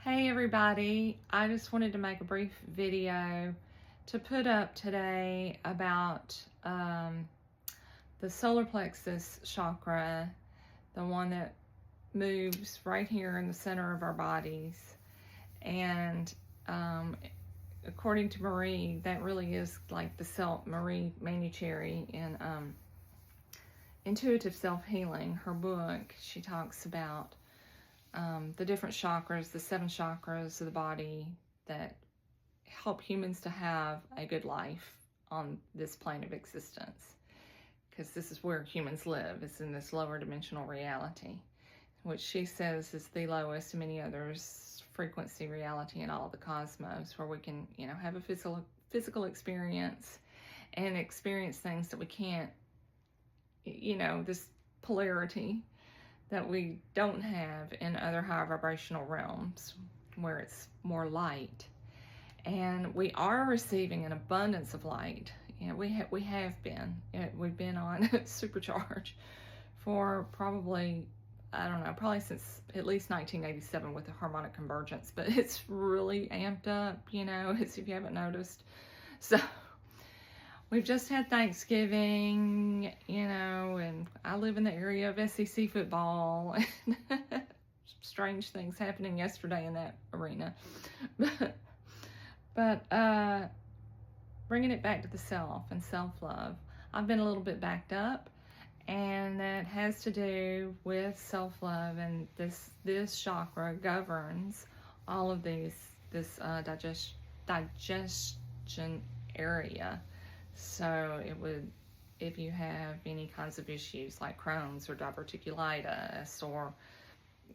Hey everybody, I just wanted to make a brief video to put up today about the solar plexus chakra, the one that moves right here in the center of our bodies. And according to Marie, that really is like the Marie Manuchehri in Intuitive Self Healing, her book. She talks about the different chakras, the 7 chakras of the body that help humans to have a good life on this plane of existence. Because this is where humans live, it's in this lower dimensional reality, which she says is the lowest, and many others, frequency reality in all of the cosmos, where we can, have a physical experience and experience things that we can't, this polarity that we don't have in other higher vibrational realms where it's more light. And we are receiving an abundance of light. We have been. We've been on supercharge for probably, I don't know, probably since at least 1987 with the harmonic convergence, but it's really amped up, as if you haven't noticed. So we've just had Thanksgiving, and I live in the area of SEC football. Strange things happening yesterday in that arena. But bringing it back to the self and self-love. I've been a little bit backed up, and that has to do with self-love, and this chakra governs all of this digestion area. So it would, if you have any kinds of issues like Crohn's or diverticulitis or,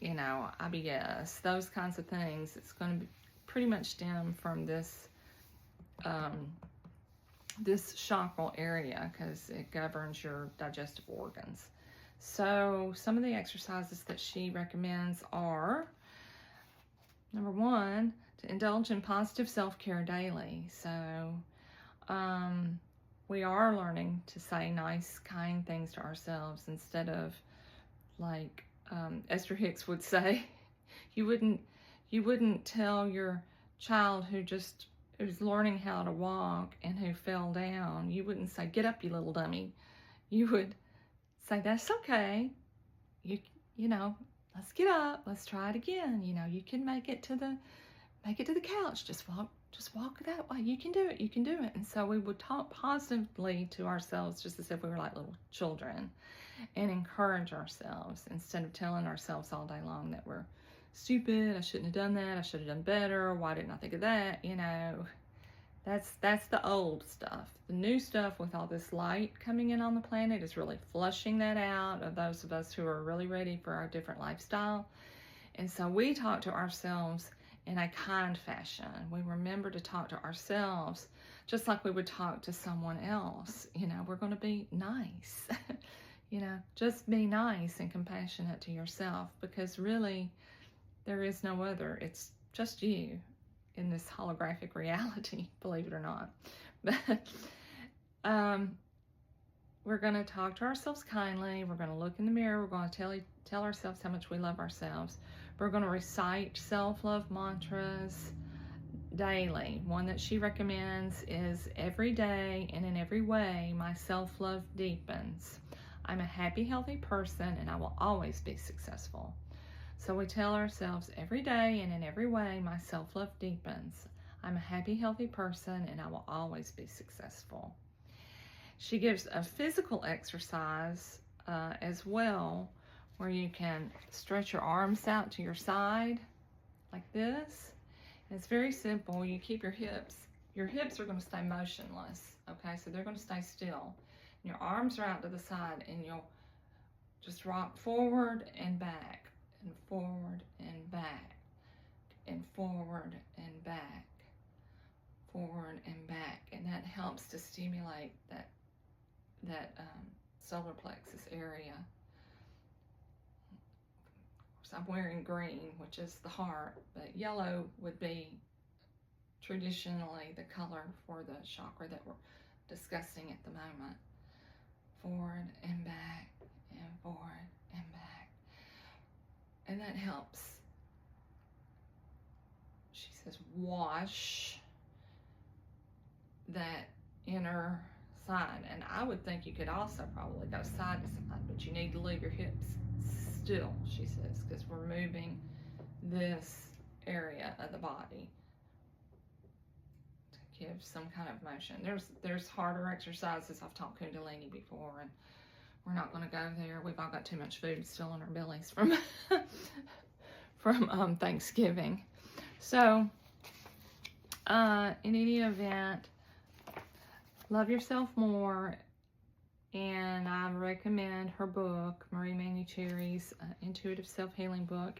IBS, those kinds of things, it's going to pretty much stem from this this chakral area, because it governs your digestive organs. So some of the exercises that she recommends are, number 1, to indulge in positive self-care daily. So we are learning to say nice, kind things to ourselves instead of, like Esther Hicks would say, you wouldn't tell your child who's learning how to walk and who fell down, you wouldn't say, "Get up, you little dummy." You would say, "That's okay. Let's get up. Let's try it again. You can make it to the couch. Just walk that way. You can do it. You can do it." And so we would talk positively to ourselves, just as if we were like little children, and encourage ourselves instead of telling ourselves all day long that we're stupid, I shouldn't have done that, I should have done better, why didn't I think of that? That's the old stuff. The new stuff, with all this light coming in on the planet, is really flushing that out of those of us who are really ready for our different lifestyle. And so we talk to ourselves in a kind fashion. We remember to talk to ourselves just like we would talk to someone else. We're going to be nice. Just be nice and compassionate to yourself, because really there is no other. It's just you in this holographic reality, believe it or not. But we're going to talk to ourselves kindly. We're going to look in the mirror. We're going to tell ourselves how much we love ourselves. We're going to recite self-love mantras daily. One that she recommends is, every day and in every way, my self-love deepens. I'm a happy, healthy person, and I will always be successful. So we tell ourselves, every day and in every way, my self-love deepens. I'm a happy, healthy person, and I will always be successful. She gives a physical exercise as well, where you can stretch your arms out to your side like this. And it's very simple. You keep your hips are going to stay motionless, okay? So they're going to stay still. And your arms are out to the side, and you'll just rock forward and back, and forward and back, and forward and back, forward and back. And that helps to stimulate that solar plexus area. Of course, I'm wearing green, which is the heart, but yellow would be traditionally the color for the chakra that we're discussing at the moment. Forward and back, and forward and back. And that helps she says, wash that inner side. And I would think you could also probably go side to side, but you need to leave your hips still, she says, because we're moving this area of the body to give some kind of motion. There's harder exercises. I've taught Kundalini before, and we're not going to go there. We've all got too much food still in our bellies from from Thanksgiving. So in any event, love yourself more, and I recommend her book, Marie Manuchehri's Intuitive Self Healing book.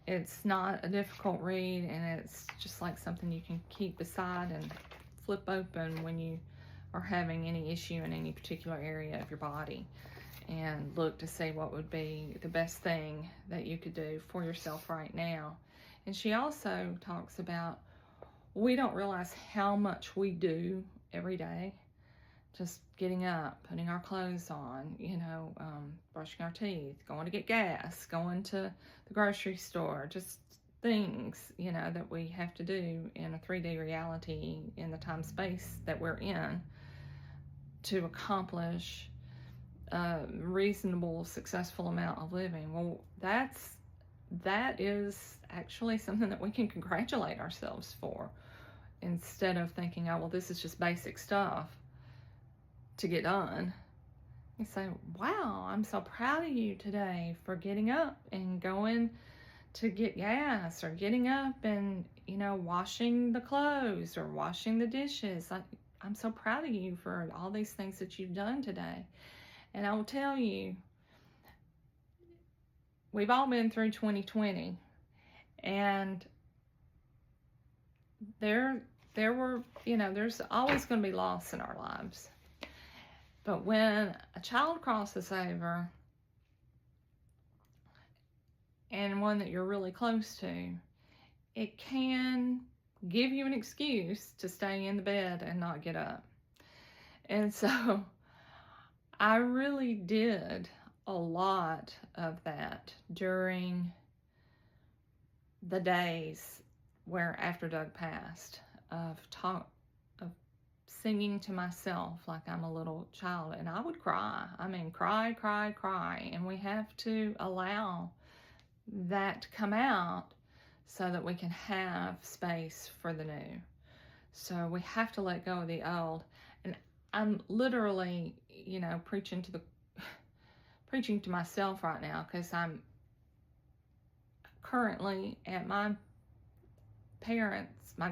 It's not a difficult read, and it's just like something you can keep beside and flip open when you are having any issue in any particular area of your body, and look to see what would be the best thing that you could do for yourself right now. And she also talks about, we don't realize how much we do every day. Just getting up, putting our clothes on, brushing our teeth, going to get gas, going to the grocery store, just things, that we have to do in a 3D reality in the time space that we're in to accomplish a reasonable, successful amount of living. Well, that is actually something that we can congratulate ourselves for, instead of thinking, oh, well, this is just basic stuff to get done. You say, wow, I'm so proud of you today for getting up and going to get gas, or getting up and, washing the clothes or washing the dishes. I'm so proud of you for all these things that you've done today. And I will tell you, we've all been through 2020, and there were, there's always going to be loss in our lives. But when a child crosses over, and one that you're really close to, it can give you an excuse to stay in the bed and not get up. And so I really did a lot of that during the days where after Doug passed, of singing to myself like I'm a little child. And I would cry. I mean, cry. And we have to allow that to come out so that we can have space for the new. So we have to let go of the old. And I'm literally, preaching to myself right now, because I'm currently at my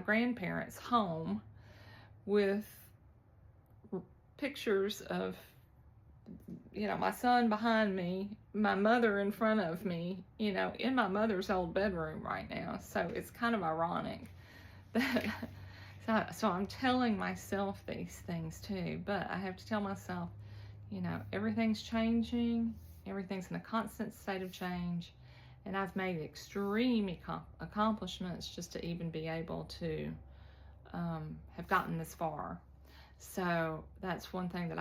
grandparents' home with pictures of, my son behind me, my mother in front of me, in my mother's old bedroom right now. So it's kind of ironic that, so I'm telling myself these things too, but I have to tell myself, everything's changing, everything's in a constant state of change, and I've made extreme accomplishments just to even be able to have gotten this far. So that's one thing that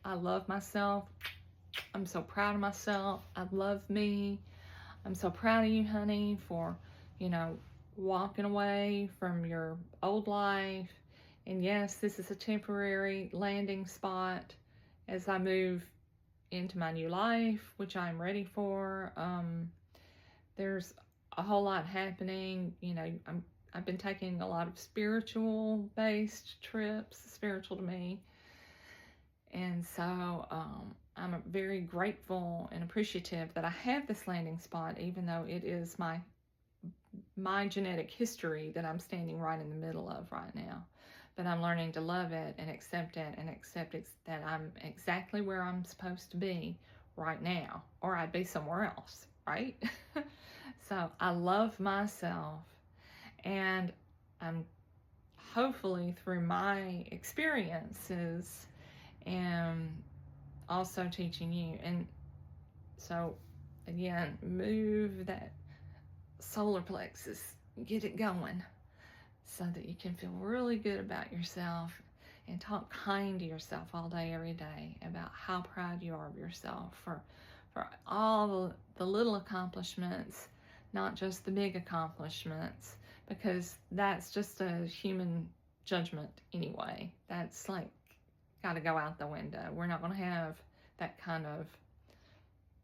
I love myself. I'm so proud of myself. I love me. I'm so proud of you, honey, for, walking away from your old life. And yes, this is a temporary landing spot as I move into my new life, which I'm ready for. There's a whole lot happening. I've been taking a lot of spiritual-based trips, spiritual to me. And so I'm very grateful and appreciative that I have this landing spot, even though it is my genetic history that I'm standing right in the middle of right now. But I'm learning to love it and accept it, and accept that I'm exactly where I'm supposed to be right now, or I'd be somewhere else, right? So I love myself, and I'm hopefully through my experiences am also teaching you. And so again, move that solar plexus, get it going, so that you can feel really good about yourself, and talk kind to yourself all day, every day, about how proud you are of yourself for all the little accomplishments not just the big accomplishments, because that's just a human judgment anyway. That's like got to go out the window. We're not going to have that kind of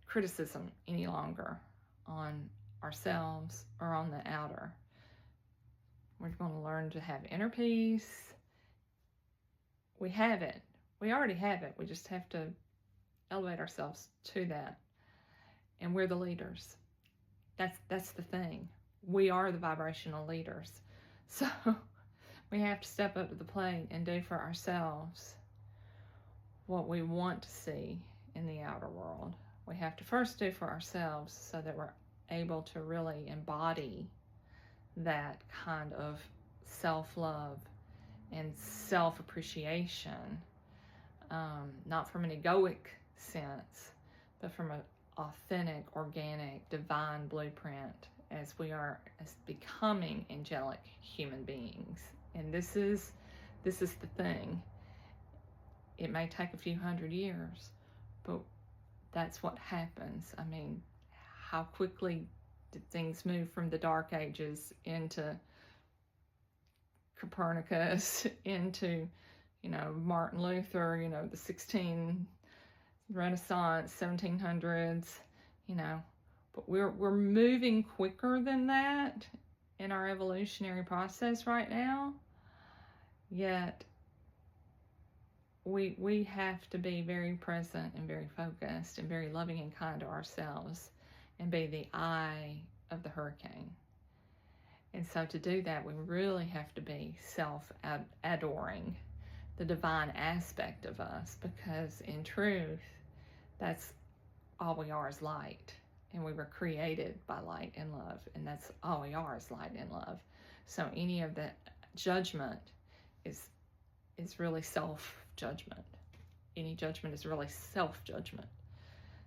criticism any longer on ourselves or on the outer. We're going to learn to have inner peace. We have it. We already have it. We just have to elevate ourselves to that. And we're the leaders. That's the thing. We are the vibrational leaders. So we have to step up to the plate and do for ourselves what we want to see in the outer world. We have to first do for ourselves so that we're able to really embody that kind of self-love and self-appreciation, not from an egoic sense, but from an authentic, organic, divine blueprint as we are as becoming angelic human beings. And this is the thing. It may take a few hundred years, but that's what happens. I mean, how quickly did things move from the Dark Ages into Copernicus, into, Martin Luther, the 16 Renaissance, 1700s, but we're moving quicker than that in our evolutionary process right now. Yet we have to be very present and very focused and very loving and kind to ourselves and be the eye of the hurricane. And so to do that, we really have to be self-adoring the divine aspect of us, because in truth, that's all we are, is light. And we were created by light and love, and that's all we are, is light and love. So any of that judgment is really self-judgment. Any judgment is really self-judgment.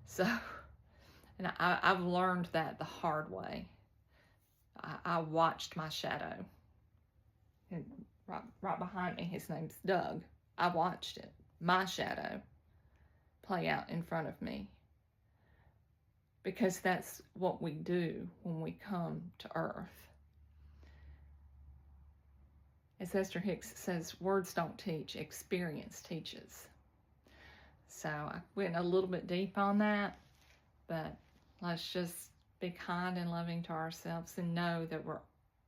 So, and I've learned that the hard way. I watched my shadow. And right behind me, his name's Doug. I watched it, my shadow, play out in front of me. Because that's what we do when we come to Earth. As Esther Hicks says, words don't teach, experience teaches. So I went a little bit deep on that, but let's just be kind and loving to ourselves and know that we're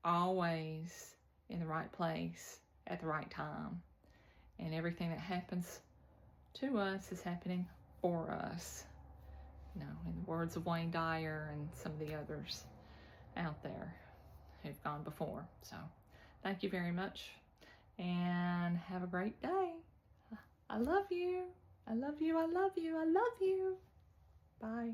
always in the right place at the right time. And everything that happens to us is happening for us. In the words of Wayne Dyer and some of the others out there who've gone before. So thank you very much and have a great day. I love you. I love you. I love you. I love you. Bye.